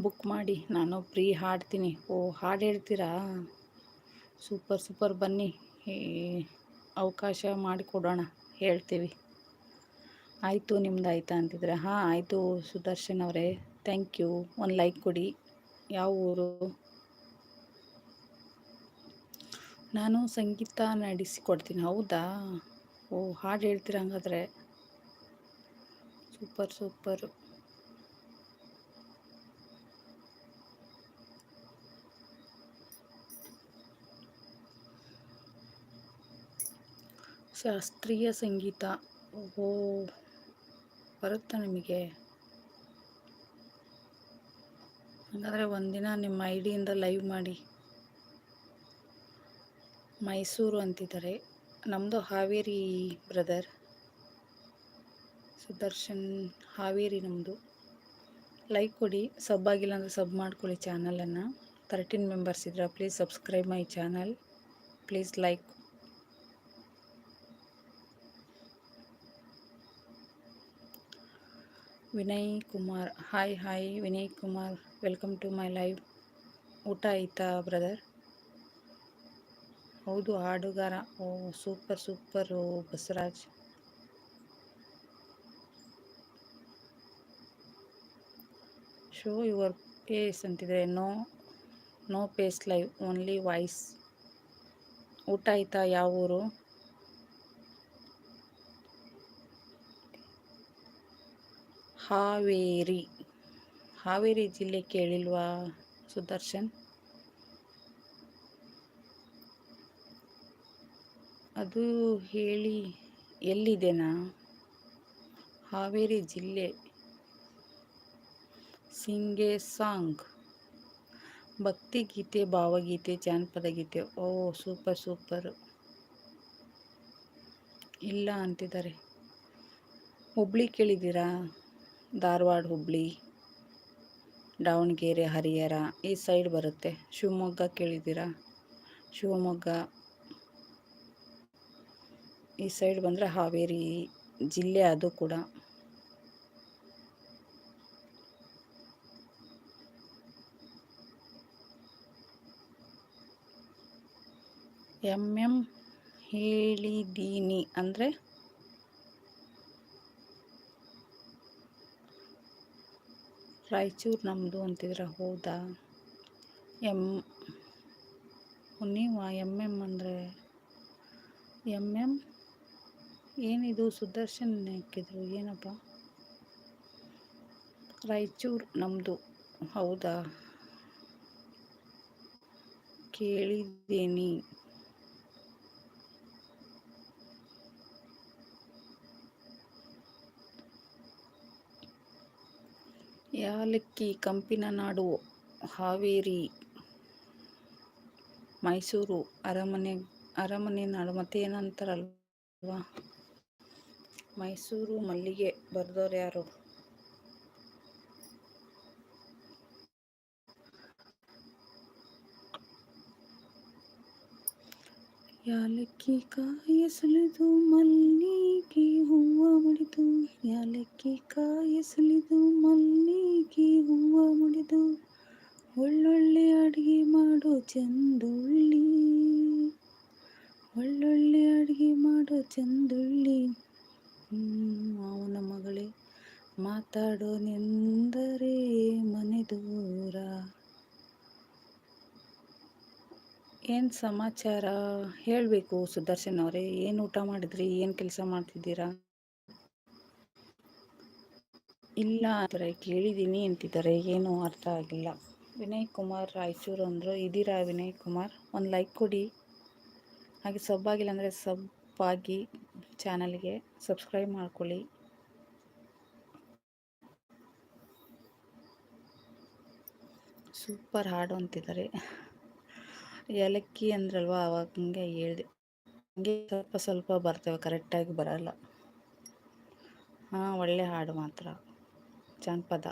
Book ಮಾಡಿ, ನಾನು free ಹಾಡ್ತೀನಿ. ಓ, ಹಾಡು ಹೇಳ್ತೀರಾ? ಸೂಪರ್ ಸೂಪರ್, ಬನ್ನಿ, ಈ ಅವಕಾಶ ಮಾಡಿಕೊಡೋಣ, ಹೇಳ್ತೀವಿ. ಆಯಿತು, ನಿಮ್ದು ಆಯಿತಾ ಅಂತಿದ್ರೆ, ಹಾಂ ಆಯಿತು ಸುದರ್ಶನ್ ಅವರೇ, ಥ್ಯಾಂಕ್ ಯು. ಒಂದು ಲೈಕ್ ಕೊಡಿ. ಯಾವ ಊರು? ನಾನು ಸಂಗೀತ ನಡೆಸಿಕೊಡ್ತೀನಿ. ಹೌದಾ? ಓ, ಹಾಡು ಹೇಳ್ತೀರ ಹಂಗಾದ್ರೆ. Super super. ಶಾಸ್ತ್ರೀಯ ಸಂಗೀತ. ಓ, ಬರುತ್ತಾ ನಿಮಗೆ? ಹಾಗಾದರೆ ಒಂದಿನ ನಿಮ್ಮ ಐಡಿಯಿಂದ ಲೈವ್ ಮಾಡಿ. ಮೈಸೂರು ಅಂತಿದ್ದಾರೆ. ನಮ್ಮದು ಹಾವೇರಿ ಬ್ರದರ್. ಸುದರ್ಶನ್ ಹಾವೇರಿ ನಮ್ಮದು. ಲೈಕ್ ಕೊಡಿ. ಸಬ್ ಆಗಿಲ್ಲ ಅಂದರೆ ಸಬ್ ಮಾಡ್ಕೊಳ್ಳಿ ಚಾನಲನ್ನು. 13 ಮೆಂಬರ್ಸ್ ಇದ್ರೆ please subscribe my channel. Please like. Vinay Kumar, hi hi Vinay Kumar, welcome to my live. ಊಟ ಆಯಿತಾ ಬ್ರದರ್? ಹೌದು, ಹಾಡುಗಾರ. ಓ, super super Basavaraj. Show your face ಅಂತಿದೆ. No face live, only voice. ಊಟ ಆಯಿತಾ? ಯಾವ ಊರು? ಹಾವೇರಿ. ಹಾವೇರಿ ಜಿಲ್ಲೆ ಕೇಳಿಲ್ವಾ ಸುದರ್ಶನ್? ಅದು ಹೇಳಿ, ಎಲ್ಲಿದೆನಾ? ಹಾವೇರಿ ಜಿಲ್ಲೆ. ಸಿಂಗೆ ಸಾಂಗ್, ಭಕ್ತಿಗೀತೆ, ಭಾವಗೀತೆ, ಜಾನಪದ ಗೀತೆ. ಓ, ಸೂಪರ್ ಸೂಪರು. ಇಲ್ಲ ಅಂತಿದ್ದಾರೆ. ಹುಬ್ಳಿ ಕೇಳಿದ್ದೀರಾ? ಧಾರವಾಡ, ಹುಬ್ಳಿ, ದಾವಣಗೆರೆ, ಹರಿಹರ ಈ ಸೈಡ್ ಬರುತ್ತೆ. ಶಿವಮೊಗ್ಗ ಕೇಳಿದ್ದೀರಾ? ಶಿವಮೊಗ್ಗ ಈ ಸೈಡ್ ಬಂದರೆ ಹಾವೇರಿ ಜಿಲ್ಲೆ, ಅದು ಕೂಡ. ಹೇಳಿದ್ದೀನಿ ಅಂದರೆ ರಾಯಚೂರು ನಮ್ಮದು ಅಂತಿದ್ರೆ. ಹೌದಾ? ನೀವು ಅಂದರೆ ಏನಿದು ಸುದರ್ಶನ್ ಹಾಕಿದ್ರು, ಏನಪ್ಪ? ರಾಯಚೂರು ನಮ್ಮದು. ಹೌದಾ? ಕೇಳಿದ್ದೀನಿ. ಯಾಲಕ್ಕಿ ಕಂಪಿನ ನಾಡು ಹಾವೇರಿ, ಮೈಸೂರು ಅರಮನೆ ನಾಡು. ಮತ್ತೆ ಏನಂತಾರಲ್ವಾ? ಮೈಸೂರು ಮಲ್ಲಿಗೆ ಬರ್ದವ್ರು ಯಾರು? ಯಾಲಕ್ಕಿ ಕಾಯ ಸುಲಿದು ಮಲ್ಲಿಗೆ ಹೂವ ಮುಡಿದು, ಯಾಲಕ್ಕಿ ಕಾಯ ಸುಲಿದು ಮಲ್ಲಿಗೆ ಹೂವ ಮುಡಿದು, ಒಳ್ಳೊಳ್ಳೆ ಅಡುಗೆ ಮಾಡೋ ಚಂದುಳ್ಳಿ, ಒಳ್ಳೊಳ್ಳೆ ಅಡುಗೆ ಮಾಡೋ ಚಂದುಳ್ಳಿ, ಮಾವನ ಮಗಳೇ ಮಾತಾಡೋನೆಂದರೆ ಮನೆ ದೂರ. ಏನು ಸಮಾಚಾರ ಹೇಳಬೇಕು ಸುದರ್ಶನ್ ಅವರೇ? ಏನು ಊಟ ಮಾಡಿದ್ರಿ? ಏನು ಕೆಲಸ ಮಾಡ್ತಿದ್ದೀರಾ? ಇಲ್ಲ ಅಂದರೆ ಕೇಳಿದ್ದೀನಿ ಅಂತಿದ್ದಾರೆ, ಏನು ಅರ್ಥ ಆಗಿಲ್ಲ. ವಿನಯ್ ಕುಮಾರ್ ರಾಯಚೂರು ಅಂದರು. ಇದ್ದೀರಾ ವಿನಯ್ ಕುಮಾರ್? ಒಂದು ಲೈಕ್ ಕೊಡಿ. ಹಾಗೆ ಸಬ್ ಆಗಿಲ್ಲ ಅಂದರೆ ಸಬ್ ಆಗಿ ಚಾನಲ್ಗೆ ಸಬ್ಸ್ಕ್ರೈಬ್ ಮಾಡ್ಕೊಳ್ಳಿ. ಸೂಪರ್ ಹಾಡು ಅಂತಿದ್ದಾರೆ. ಏಲಕ್ಕಿ ಅಂದ್ರಲ್ವ, ಅವಾಗ ಹಂಗೆ ಹೇಳಿದೆ. ಹಂಗೆ ಸ್ವಲ್ಪ ಸ್ವಲ್ಪ ಬರ್ತವೆ, ಕರೆಕ್ಟಾಗಿ ಬರಲ್ಲ. ಹಾಂ, ಒಳ್ಳೆ ಹಾಡು ಮಾತ್ರ, ಜಾನಪದ.